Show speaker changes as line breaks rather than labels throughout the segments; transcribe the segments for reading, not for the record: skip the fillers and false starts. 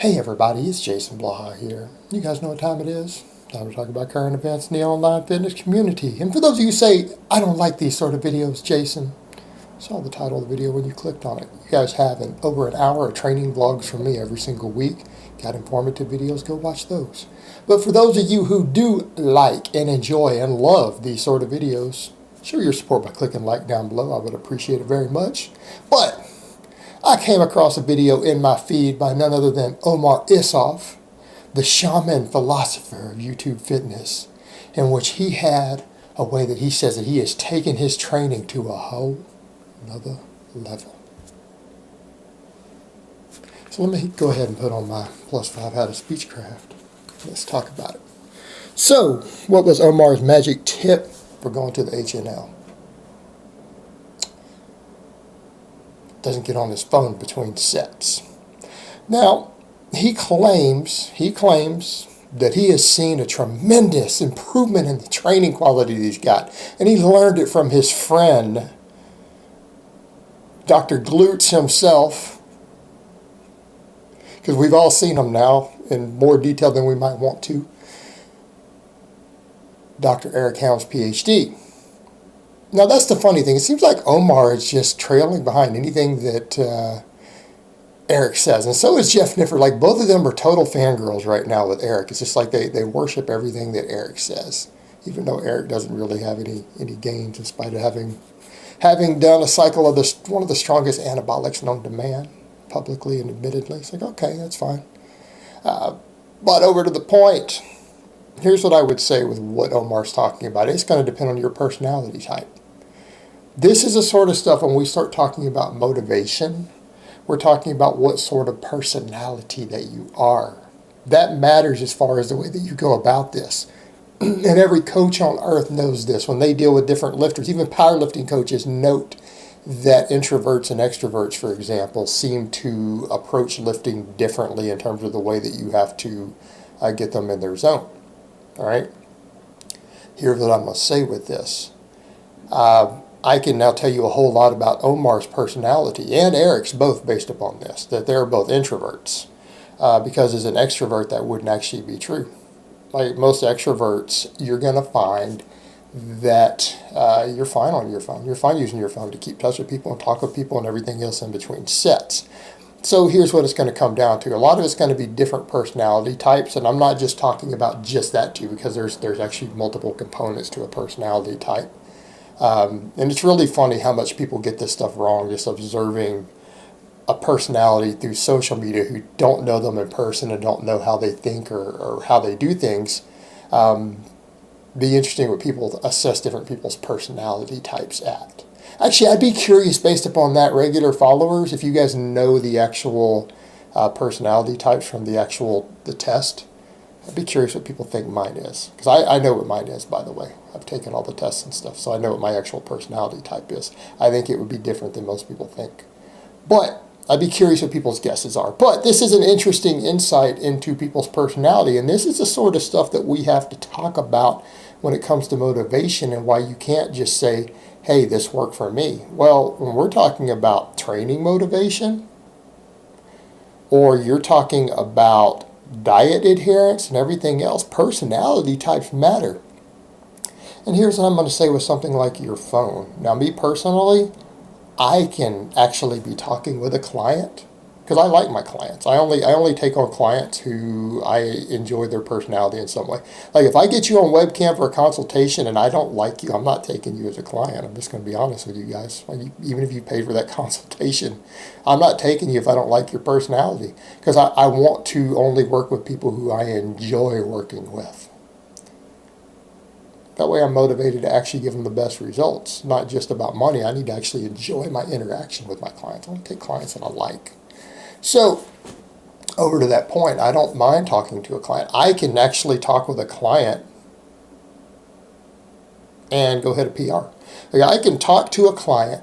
Hey everybody, it's Jason Blaha here. You guys know what time it is? Time to talk about current events in the online fitness community. And for those of you who say, I don't like these sort of videos, Jason, saw the title of the video when you clicked on it. You guys have over an hour of training vlogs from me every single week. Got informative videos, go watch those. But for those of you who do like and enjoy and love these sort of videos, show your support by clicking like down below. I would appreciate it very much. But I came across a video in my feed by none other than OmarIsuf, the shaman philosopher of YouTube fitness, in which he had a way that he says that he has taken his training to a whole another level. So let me go ahead and put on my +5 How to Speechcraft. Let's talk about it. So, what was Omar's magic tip for going to the HNL? Doesn't get on his phone between sets. Now, he claims that he has seen a tremendous improvement in the training quality that he's got, and he learned it from his friend, Dr. Glutes himself, because we've all seen him now in more detail than we might want to, Dr. Eric Helms, PhD. Now, that's the funny thing. It seems like Omar is just trailing behind anything that Eric says. And so is Jeff Niffer. Like, both of them are total fangirls right now with Eric. It's just like they worship everything that Eric says, even though Eric doesn't really have any gains in spite of having done a cycle of one of the strongest anabolics known to man, publicly and admittedly. It's like, okay, that's fine. But over to the point, here's what I would say with what Omar's talking about. It's going to depend on your personality type. This is the sort of stuff when we start talking about motivation, we're talking about what sort of personality that you are. That matters as far as the way that you go about this. And every coach on earth knows this. When they deal with different lifters, even powerlifting coaches note that introverts and extroverts, for example, seem to approach lifting differently in terms of the way that you have to get them in their zone. All right? Here's what I'm going to say with this. I can now tell you a whole lot about Omar's personality and Eric's, both based upon this, that they're both introverts. Because as an extrovert, that wouldn't actually be true. Like most extroverts, you're going to find that you're fine on your phone. You're fine using your phone to keep touch with people and talk with people and everything else in between sets. So here's what it's going to come down to. A lot of it's going to be different personality types, and I'm not just talking about just that too, because there's actually multiple components to a personality type. And it's really funny how much people get this stuff wrong, just observing a personality through social media who don't know them in person and don't know how they think or how they do things. Be interesting what people assess different people's personality types at. Actually, I'd be curious, based upon that, regular followers, if you guys know the actual personality types from the test. I'd be curious what people think mine is. Because I know what mine is, by the way. I've taken all the tests and stuff, so I know what my actual personality type is. I think it would be different than most people think. But I'd be curious what people's guesses are. But this is an interesting insight into people's personality, and this is the sort of stuff that we have to talk about when it comes to motivation and why you can't just say, hey, this worked for me. Well, when we're talking about training motivation, or you're talking about diet adherence and everything else, personality types matter. And here's what I'm going to say with something like your phone. Now, me personally, I can actually be talking with a client because I like my clients. I only take on clients who I enjoy their personality in some way. Like if I get you on webcam for a consultation and I don't like you, I'm not taking you as a client. I'm just going to be honest with you guys. Even if you pay for that consultation, I'm not taking you if I don't like your personality, because I want to only work with people who I enjoy working with. That way I'm motivated to actually give them the best results. Not just about money. I need to actually enjoy my interaction with my clients. I want to take clients that I like. So, over to that point, I don't mind talking to a client. I can actually talk with a client and go hit a PR. Like I can talk to a client.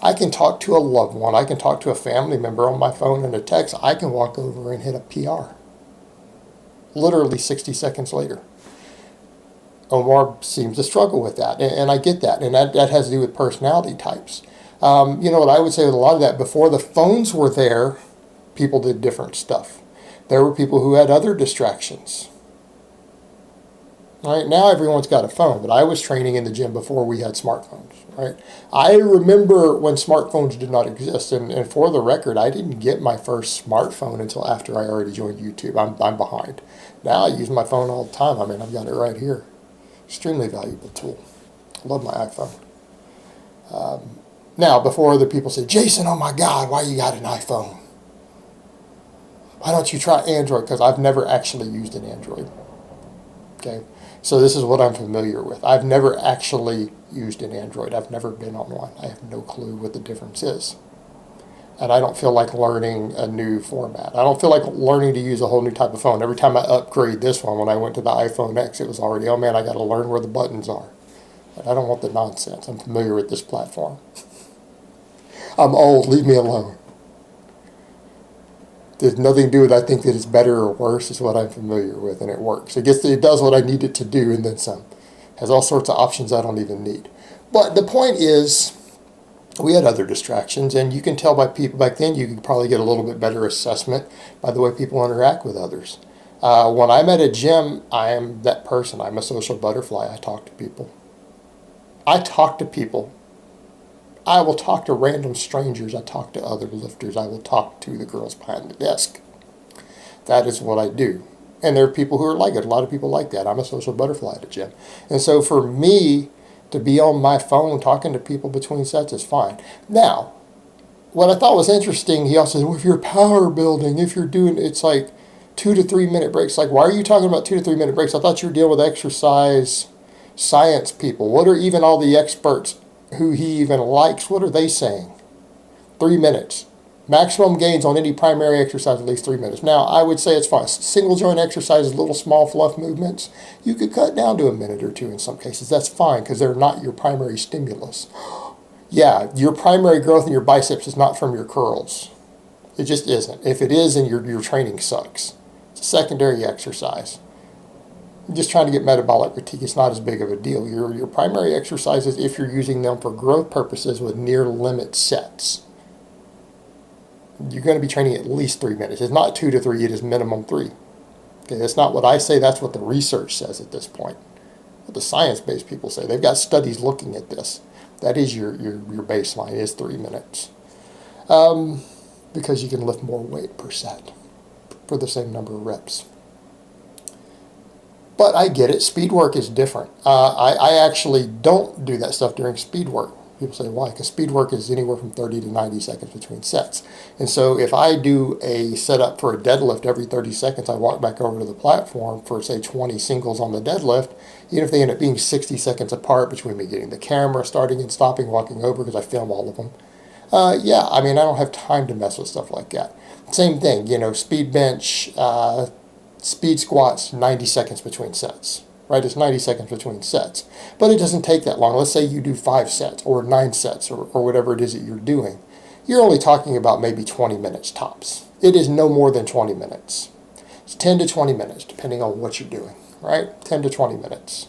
I can talk to a loved one. I can talk to a family member on my phone and a text. I can walk over and hit a PR. Literally 60 seconds later. Omar seems to struggle with that, and I get that, and that has to do with personality types. You know what I would say with a lot of that, before the phones were there, people did different stuff. There were people who had other distractions. Right now, everyone's got a phone, but I was training in the gym before we had smartphones. Right, I remember when smartphones did not exist, and for the record, I didn't get my first smartphone until after I already joined YouTube. I'm behind. Now I use my phone all the time. I mean, I've got it right here. Extremely valuable tool. I love my iPhone. Now, before other people say, Jason, oh my God, why you got an iPhone? Why don't you try Android? Because I've never actually used an Android. Okay, so this is what I'm familiar with. I've never actually used an Android. I've never been on one. I have no clue what the difference is. And I don't feel like learning a new format. I don't feel like learning to use a whole new type of phone. Every time I upgrade this one, when I went to the iPhone X, it was already, oh man, I got to learn where the buttons are. But I don't want the nonsense. I'm familiar with this platform. I'm old. Leave me alone. There's nothing to do with I think that it's better or worse. It's what I'm familiar with, and it works. It does what I need it to do, and then some. Has all sorts of options I don't even need. But the point is, we had other distractions, and you can tell by people back then. You could probably get a little bit better assessment by the way people interact with others. When I'm at a gym, I am that person. I'm a social butterfly. I talk to people. I talk to people. I will talk to random strangers. I talk to other lifters. I will talk to the girls behind the desk. That is what I do. And there are people who are like it. A lot of people like that. I'm a social butterfly at the gym. And so for me to be on my phone talking to people between sets is fine. Now, what I thought was interesting, he also said, well, if you're power building, if you're doing, it's like 2 to 3 minute breaks. Like, why are you talking about 2 to 3 minute breaks? I thought you were dealing with exercise science people. What are even all the experts who he even likes, what are they saying? 3 minutes. Maximum gains on any primary exercise, at least 3 minutes. Now, I would say it's fine. Single joint exercises, little small fluff movements, you could cut down to a minute or two in some cases. That's fine because they're not your primary stimulus. Yeah, your primary growth in your biceps is not from your curls. It just isn't. If it is, then your training sucks. It's a secondary exercise. Just trying to get metabolic fatigue, it's not as big of a deal. Your primary exercises, if you're using them for growth purposes with near limit sets, you're going to be training at least 3 minutes. It's not 2 to 3, it is minimum 3. Okay, that's not what I say, that's what the research says at this point. What the science-based people say. They've got studies looking at this. That is your baseline, is 3 minutes. Because you can lift more weight per set for the same number of reps. But I get it. Speed work is different. I actually don't do that stuff during speed work. People say, why? Because speed work is anywhere from 30 to 90 seconds between sets. And so if I do a setup for a deadlift every 30 seconds, I walk back over to the platform for, say, 20 singles on the deadlift, even if they end up being 60 seconds apart between me getting the camera, starting and stopping, walking over, because I film all of them. Yeah, I mean, I don't have time to mess with stuff like that. Same thing, speed bench, speed squats, 90 seconds between sets, right? It's 90 seconds between sets. But it doesn't take that long. Let's say you do 5 sets or 9 sets or whatever it is that you're doing. You're only talking about maybe 20 minutes tops. It is no more than 20 minutes. It's 10 to 20 minutes, depending on what you're doing, right? 10 to 20 minutes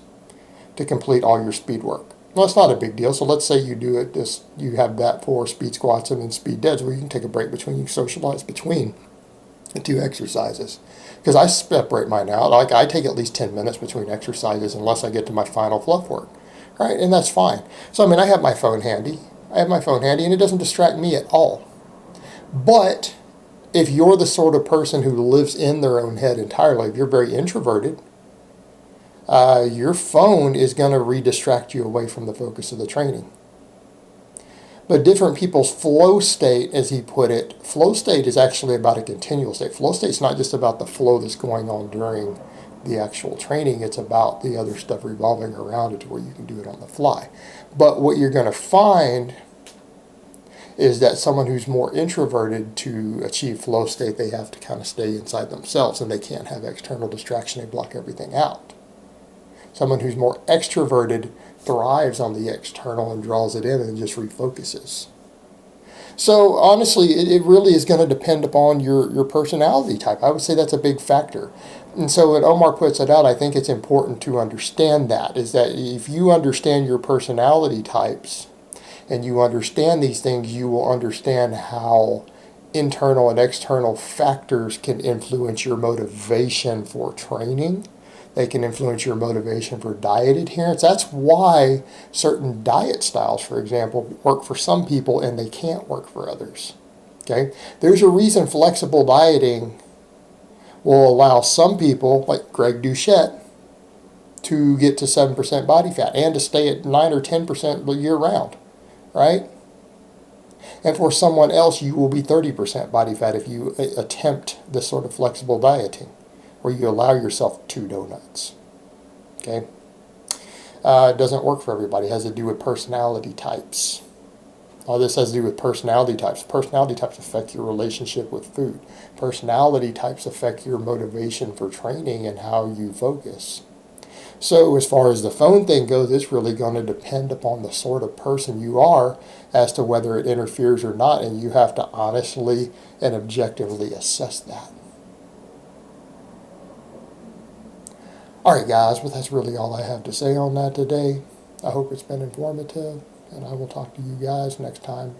to complete all your speed work. Well, it's not a big deal. So let's say you do it, you have that for speed squats and then speed deads where you can take a break between, you socialize between the 2 exercises. Because I separate mine out. Like, I take at least 10 minutes between exercises unless I get to my final fluff work, right? And that's fine. So, I mean, I have my phone handy. And it doesn't distract me at all. But if you're the sort of person who lives in their own head entirely, if you're very introverted, your phone is going to re-distract you away from the focus of the training. But different people's flow state, as he put it, flow state is actually about a continual state. Flow state is not just about the flow that's going on during the actual training. It's about the other stuff revolving around it to where you can do it on the fly. But what you're going to find is that someone who's more introverted, to achieve flow state, they have to kind of stay inside themselves and they can't have external distraction. They block everything out. Someone who's more extroverted thrives on the external and draws it in and just refocuses. So honestly, it really is going to depend upon your personality type. I would say that's a big factor. And so when Omar puts it out, I think it's important to understand that, is that if you understand your personality types and you understand these things, you will understand how internal and external factors can influence your motivation for training. They can influence your motivation for diet adherence. That's why certain diet styles, for example, work for some people and they can't work for others. Okay? There's a reason flexible dieting will allow some people, like Greg Doucette, to get to 7% body fat and to stay at 9 or 10% year round, right? And for someone else, you will be 30% body fat if you attempt this sort of flexible dieting, where you allow yourself 2 donuts. Okay? It doesn't work for everybody. It has to do with personality types. All this has to do with personality types. Personality types affect your relationship with food. Personality types affect your motivation for training and how you focus. So as far as the phone thing goes, it's really going to depend upon the sort of person you are as to whether it interferes or not, and you have to honestly and objectively assess that. All right, guys, well, that's really all I have to say on that today. I hope it's been informative, and I will talk to you guys next time.